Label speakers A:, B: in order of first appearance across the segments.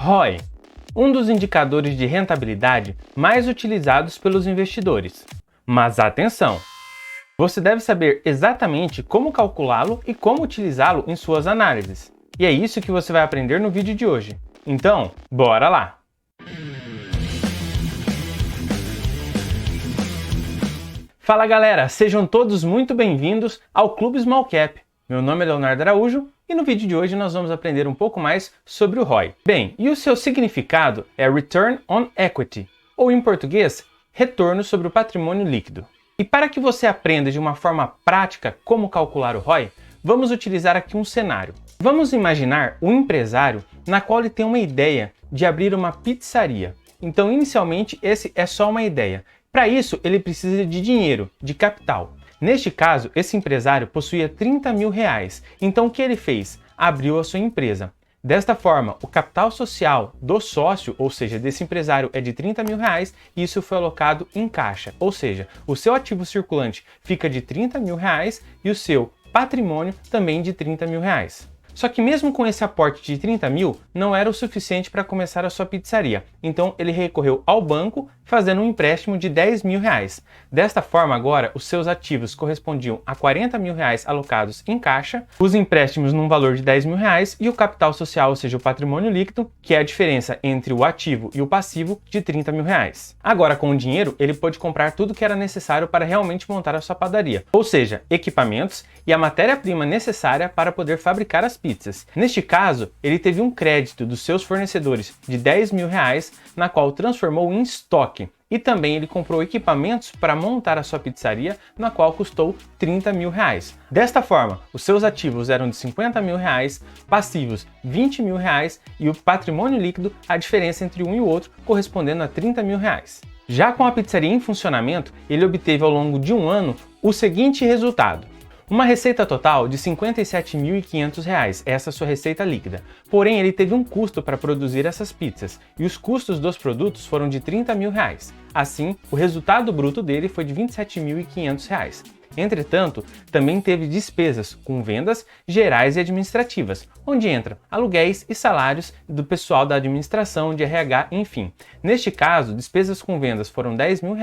A: ROI, um dos indicadores de rentabilidade mais utilizados pelos investidores. Mas atenção! Você deve saber exatamente como calculá-lo e como utilizá-lo em suas análises. E é isso que você vai aprender no vídeo de hoje. Então, bora lá! Fala galera, sejam todos muito bem-vindos ao Clube Small Cap. Meu nome é Leonardo Araújo e no vídeo de hoje nós vamos aprender um pouco mais sobre o ROI. Bem, e o seu significado é Return on Equity, ou em português, retorno sobre o patrimônio líquido. E para que você aprenda de uma forma prática como calcular o ROI, vamos utilizar aqui um cenário. Vamos imaginar um empresário na qual ele tem uma ideia de abrir uma pizzaria. Então, inicialmente, esse é só uma ideia. Para isso, ele precisa de dinheiro, de capital. Neste caso, esse empresário possuía 30 mil reais. Então, o que ele fez? Abriu a sua empresa. Desta forma, o capital social do sócio, ou seja, desse empresário, é de 30 mil reais e isso foi alocado em caixa. Ou seja, o seu ativo circulante fica de 30 mil reais e o seu patrimônio também de 30 mil reais. Só que mesmo com esse aporte de 30 mil, não era o suficiente para começar a sua pizzaria. Então ele recorreu ao banco, fazendo um empréstimo de 10 mil reais. Desta forma, agora, os seus ativos correspondiam a 40 mil reais alocados em caixa, os empréstimos num valor de 10 mil reais e o capital social, ou seja, o patrimônio líquido, que é a diferença entre o ativo e o passivo, de 30 mil reais. Agora, com o dinheiro, ele pôde comprar tudo que era necessário para realmente montar a sua padaria, ou seja, equipamentos e a matéria-prima necessária para poder fabricar as pizzas. Neste caso, ele teve um crédito dos seus fornecedores de 10 mil reais, na qual transformou em estoque. E também ele comprou equipamentos para montar a sua pizzaria, na qual custou 30 mil reais. Desta forma, os seus ativos eram de 50 mil reais, passivos 20 mil reais e o patrimônio líquido, a diferença entre um e o outro, correspondendo a 30 mil reais. Já com a pizzaria em funcionamento, ele obteve ao longo de um ano o seguinte resultado. Uma receita total de R$ 57.500, essa é a sua receita líquida. Porém, ele teve um custo para produzir essas pizzas, e os custos dos produtos foram de R$ 30 mil. Assim, o resultado bruto dele foi de R$ 27.500. Entretanto, também teve despesas com vendas gerais e administrativas, onde entram aluguéis e salários do pessoal da administração, de RH, enfim. Neste caso, despesas com vendas foram R$ 10 mil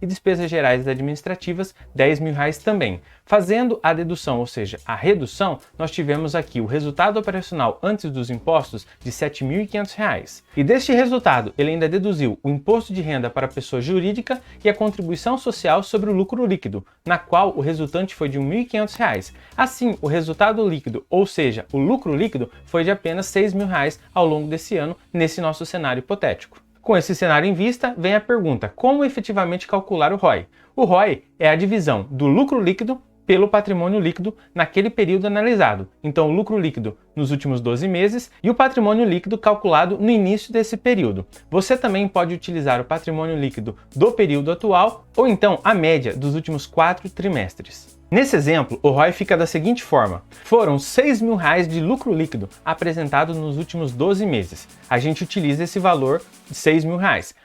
A: e despesas gerais e administrativas R$ 10 mil também. Fazendo a dedução, ou seja, a redução, nós tivemos aqui o resultado operacional antes dos impostos de R$ 7.500. E deste resultado, ele ainda deduziu o imposto de renda para a pessoa jurídica e a contribuição social sobre o lucro líquido, na qual o resultante foi de R$ 1.500. Assim, o resultado líquido, ou seja, o lucro líquido, foi de apenas R$ 6 mil ao longo desse ano, nesse nosso cenário hipotético. Com esse cenário em vista, vem a pergunta: como efetivamente calcular o ROI? O ROI é a divisão do lucro líquido pelo patrimônio líquido naquele período analisado. Então, o lucro líquido nos últimos 12 meses e o patrimônio líquido calculado no início desse período. Você também pode utilizar o patrimônio líquido do período atual ou então a média dos últimos 4 trimestres. Nesse exemplo, o ROI fica da seguinte forma: foram R$ 6 mil de lucro líquido apresentado nos últimos 12 meses. A gente utiliza esse valor de R$ 6 mil.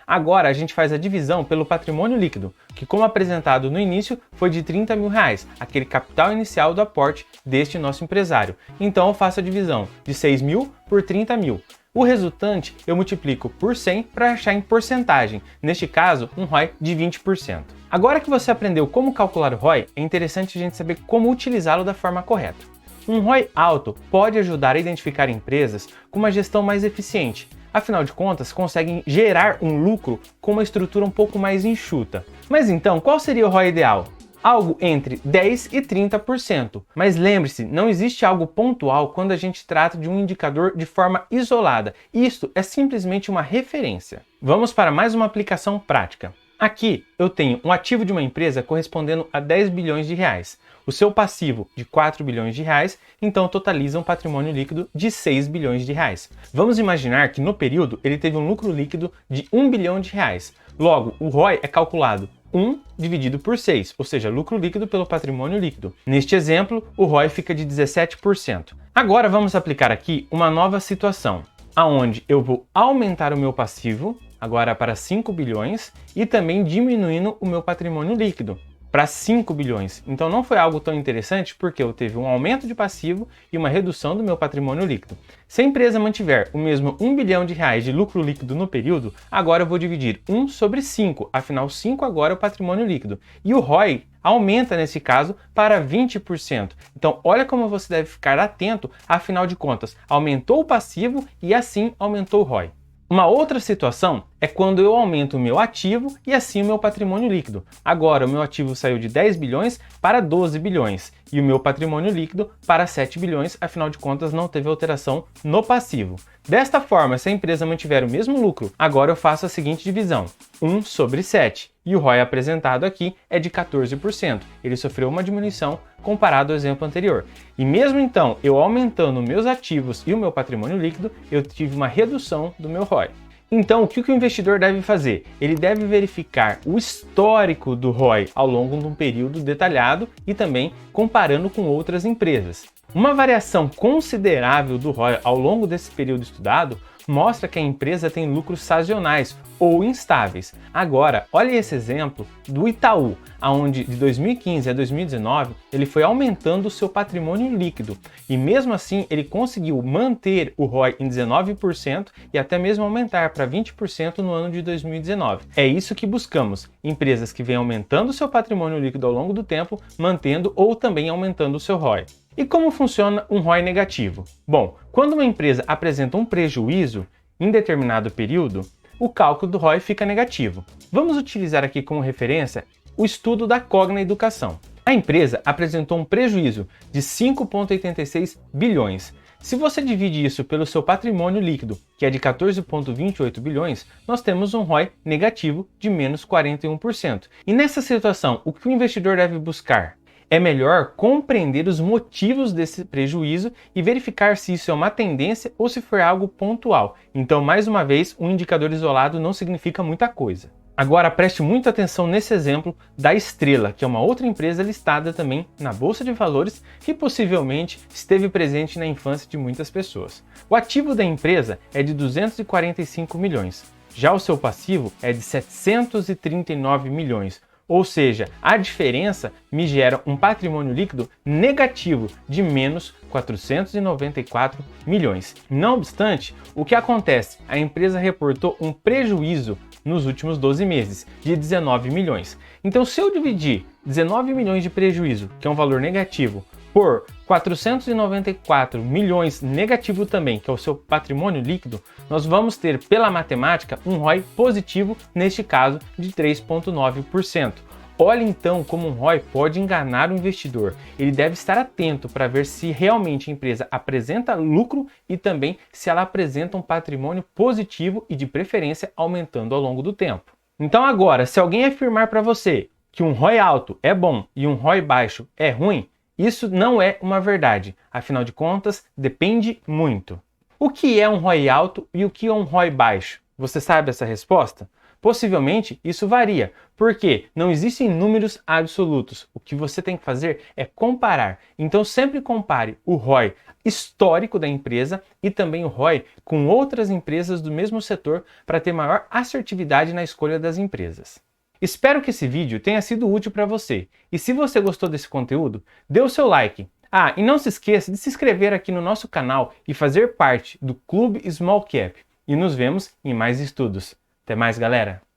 A: Agora a gente faz a divisão pelo patrimônio líquido, que como apresentado no início foi de R$ 30 mil, aquele capital inicial do aporte deste nosso empresário. Então eu faço a divisão de 6 mil por 30 mil. O resultante eu multiplico por 100 para achar em porcentagem, neste caso um ROI de 20%. Agora que você aprendeu como calcular o ROI, é interessante a gente saber como utilizá-lo da forma correta. Um ROI alto pode ajudar a identificar empresas com uma gestão mais eficiente. Afinal de contas, conseguem gerar um lucro com uma estrutura um pouco mais enxuta. Mas então, qual seria o ROI ideal? Algo entre 10% e 30%. Mas lembre-se, não existe algo pontual quando a gente trata de um indicador de forma isolada. Isto é simplesmente uma referência. Vamos para mais uma aplicação prática. Aqui eu tenho um ativo de uma empresa correspondendo a 10 bilhões de reais. O seu passivo de 4 bilhões de reais, então totaliza um patrimônio líquido de 6 bilhões de reais. Vamos imaginar que no período ele teve um lucro líquido de 1 bilhão de reais. Logo, o ROI é calculado 1 dividido por 6, ou seja, lucro líquido pelo patrimônio líquido. Neste exemplo, o ROI fica de 17%. Agora vamos aplicar aqui uma nova situação, aonde eu vou aumentar o meu passivo, agora para 5 bilhões, e também diminuindo o meu patrimônio líquido. para 5 bilhões. Então não foi algo tão interessante porque eu teve um aumento de passivo e uma redução do meu patrimônio líquido. Se a empresa mantiver o mesmo 1 bilhão de reais de lucro líquido no período, agora eu vou dividir 1 sobre 5, afinal 5 agora é o patrimônio líquido. E o ROI aumenta nesse caso para 20%. Então olha como você deve ficar atento, afinal de contas, aumentou o passivo e assim aumentou o ROI. Uma outra situação é quando eu aumento o meu ativo e assim o meu patrimônio líquido. Agora o meu ativo saiu de 10 bilhões para 12 bilhões e o meu patrimônio líquido para 7 bilhões, afinal de contas não teve alteração no passivo. Desta forma, se a empresa mantiver o mesmo lucro, agora eu faço a seguinte divisão: 1 sobre 7. E o ROI apresentado aqui é de 14%. Ele sofreu uma diminuição comparado ao exemplo anterior. E mesmo então, eu aumentando meus ativos e o meu patrimônio líquido, eu tive uma redução do meu ROI. Então, o que o investidor deve fazer? Ele deve verificar o histórico do ROI ao longo de um período detalhado e também comparando com outras empresas. Uma variação considerável do ROI ao longo desse período estudado mostra que a empresa tem lucros sazonais ou instáveis. Agora, olha esse exemplo do Itaú, onde de 2015 a 2019 ele foi aumentando o seu patrimônio líquido e mesmo assim ele conseguiu manter o ROI em 19% e até mesmo aumentar para 20% no ano de 2019. É isso que buscamos, empresas que vêm aumentando o seu patrimônio líquido ao longo do tempo, mantendo ou também aumentando o seu ROI. E como funciona um ROI negativo? Bom, quando uma empresa apresenta um prejuízo em determinado período, o cálculo do ROI fica negativo. Vamos utilizar aqui como referência o estudo da Cogna Educação. A empresa apresentou um prejuízo de 5,86 bilhões. Se você divide isso pelo seu patrimônio líquido, que é de 14,28 bilhões, nós temos um ROI negativo de menos 41%. E nessa situação, o que o investidor deve buscar? É melhor compreender os motivos desse prejuízo e verificar se isso é uma tendência ou se for algo pontual. Então, mais uma vez, um indicador isolado não significa muita coisa. Agora, preste muita atenção nesse exemplo da Estrela, que é uma outra empresa listada também na Bolsa de Valores que possivelmente esteve presente na infância de muitas pessoas. O ativo da empresa é de 245 milhões, já o seu passivo é de 739 milhões. Ou seja, a diferença me gera um patrimônio líquido negativo de menos 494 milhões. Não obstante, o que acontece? A empresa reportou um prejuízo nos últimos 12 meses de 19 milhões. Então, se eu dividir 19 milhões de prejuízo, que é um valor negativo, por 494 milhões negativo também, que é o seu patrimônio líquido, nós vamos ter, pela matemática, um ROI positivo, neste caso, de 3,9%. Olha então como um ROI pode enganar o investidor. Ele deve estar atento para ver se realmente a empresa apresenta lucro e também se ela apresenta um patrimônio positivo e de preferência aumentando ao longo do tempo. Então agora, se alguém afirmar para você que um ROI alto é bom e um ROI baixo é ruim, isso não é uma verdade, afinal de contas, depende muito. O que é um ROI alto e o que é um ROI baixo? Você sabe essa resposta? Possivelmente isso varia, porque não existem números absolutos. O que você tem que fazer é comparar. Então sempre compare o ROI histórico da empresa e também o ROI com outras empresas do mesmo setor para ter maior assertividade na escolha das empresas. Espero que esse vídeo tenha sido útil para você. E se você gostou desse conteúdo, dê o seu like. Ah, e não se esqueça de se inscrever aqui no nosso canal e fazer parte do Clube Small Cap. E nos vemos em mais estudos. Até mais, galera!